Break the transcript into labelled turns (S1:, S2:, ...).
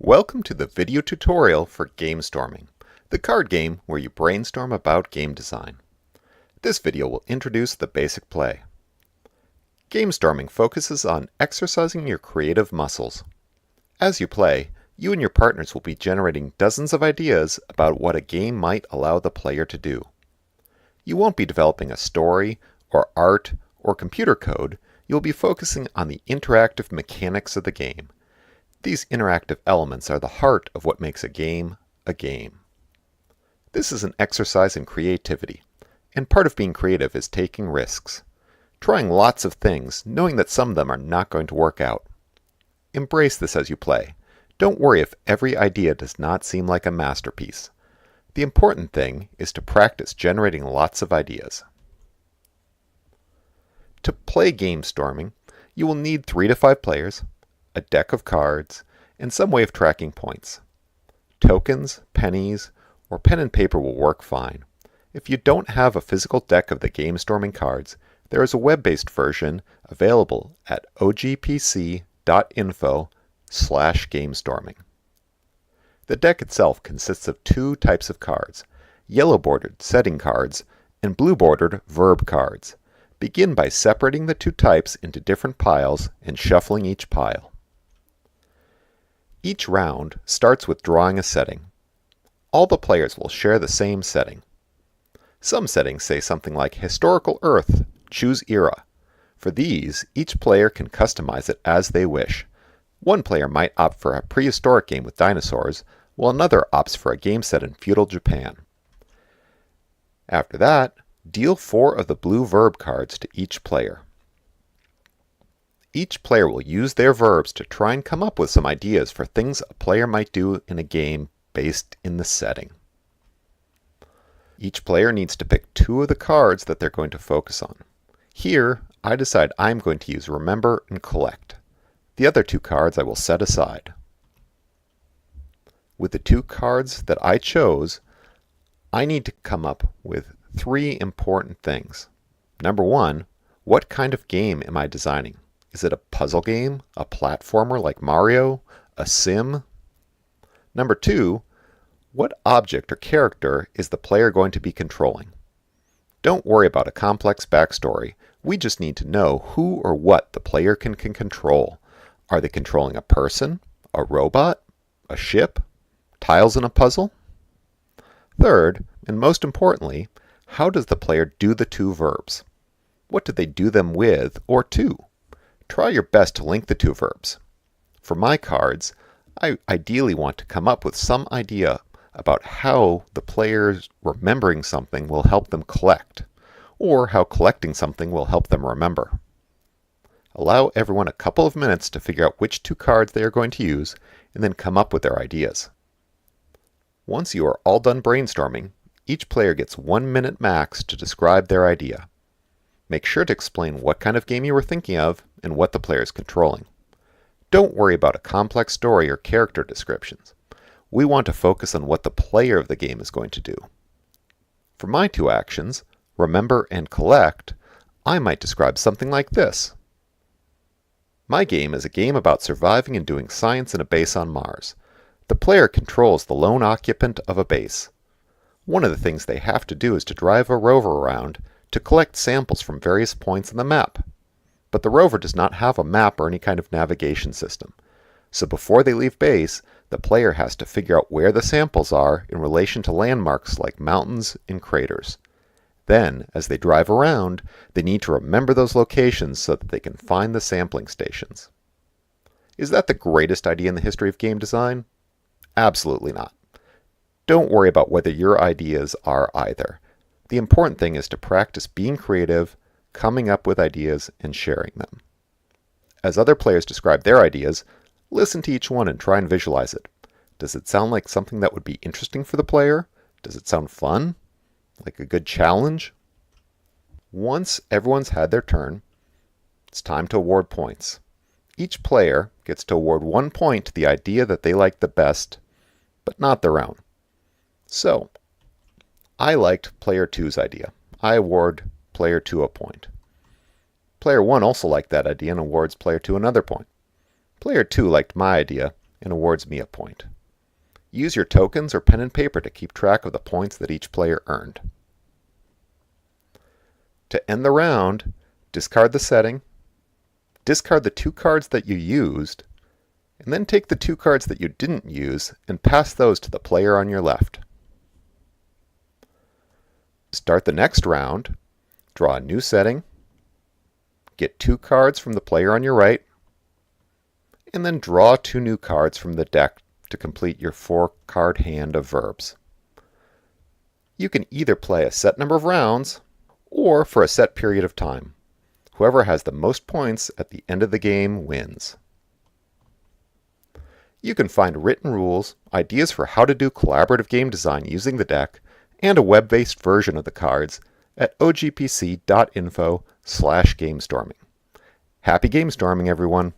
S1: Welcome to the video tutorial for Gamestorming, the card game where you brainstorm about game design. This video will introduce the basic play. Gamestorming focuses on exercising your creative muscles. As you play, you and your partners will be generating dozens of ideas about what a game might allow the player to do. You won't be developing a story, or art, or computer code. You'll be focusing on the interactive mechanics of the game. These interactive elements are the heart of what makes a game a game. This is an exercise in creativity, and part of being creative is taking risks. Trying lots of things, knowing that some of them are not going to work out. Embrace this as you play. Don't worry if every idea does not seem like a masterpiece. The important thing is to practice generating lots of ideas. To play Gamestorming, you will need 3 to 5 players, a deck of cards, and some way of tracking points. Tokens, pennies, or pen and paper will work fine. If you don't have a physical deck of the Gamestorming cards, there is a web-based version available at ogpc.info/gamestorming. The deck itself consists of 2 types of cards, yellow-bordered setting cards and blue-bordered verb cards. Begin by separating the 2 types into different piles and shuffling each pile. Each round starts with drawing a setting. All the players will share the same setting. Some settings say something like Historical Earth, choose era. For these, each player can customize it as they wish. One player might opt for a prehistoric game with dinosaurs, while another opts for a game set in feudal Japan. After that, deal 4 of the blue verb cards to each player. Each player will use their verbs to try and come up with some ideas for things a player might do in a game based in the setting. Each player needs to pick 2 of the cards that they're going to focus on. Here, I decide I'm going to use Remember and Collect. The other 2 cards I will set aside. With the 2 cards that I chose, I need to come up with 3 important things. Number 1, what kind of game am I designing? Is it a puzzle game, a platformer like Mario, a sim? Number 2, what object or character is the player going to be controlling? Don't worry about a complex backstory. We just need to know who or what the player can control. Are they controlling a person, a robot, a ship, tiles in a puzzle? Third, and most importantly, how does the player do the 2 verbs? What do they do them with or to? Try your best to link the 2 verbs. For my cards, I ideally want to come up with some idea about how the players remembering something will help them collect, or how collecting something will help them remember. Allow everyone a couple of minutes to figure out which 2 cards they are going to use, and then come up with their ideas. Once you are all done brainstorming, each player gets 1 minute max to describe their idea. Make sure to explain what kind of game you were thinking of and what the player is controlling. Don't worry about a complex story or character descriptions. We want to focus on what the player of the game is going to do. For my 2 actions, Remember and Collect, I might describe something like this. My game is a game about surviving and doing science in a base on Mars. The player controls the lone occupant of a base. One of the things they have to do is to drive a rover around to collect samples from various points on the map. But the rover does not have a map or any kind of navigation system. So before they leave base, the player has to figure out where the samples are in relation to landmarks like mountains and craters. Then, as they drive around, they need to remember those locations so that they can find the sampling stations. Is that the greatest idea in the history of game design? Absolutely not. Don't worry about whether your ideas are either. The important thing is to practice being creative, coming up with ideas, and sharing them. As other players describe their ideas, listen to each one and try and visualize it. Does it sound like something that would be interesting for the player? Does it sound fun? Like a good challenge? Once everyone's had their turn, it's time to award points. Each player gets to award 1 point to the idea that they like the best, but not their own. So, I liked player 2's idea. I award player 2 a point. Player 1 also liked that idea and awards player 2 another point. Player 2 liked my idea and awards me a point. Use your tokens or pen and paper to keep track of the points that each player earned. To end the round, discard the setting, discard the 2 cards that you used, and then take the 2 cards that you didn't use and pass those to the player on your left. Start the next round, draw a new setting, get 2 cards from the player on your right, and then draw 2 new cards from the deck to complete your 4-card hand of verbs. You can either play a set number of rounds or for a set period of time. Whoever has the most points at the end of the game wins. You can find written rules, ideas for how to do collaborative game design using the deck, and a web-based version of the cards at ogpc.info/gamestorming. Happy game storming, everyone!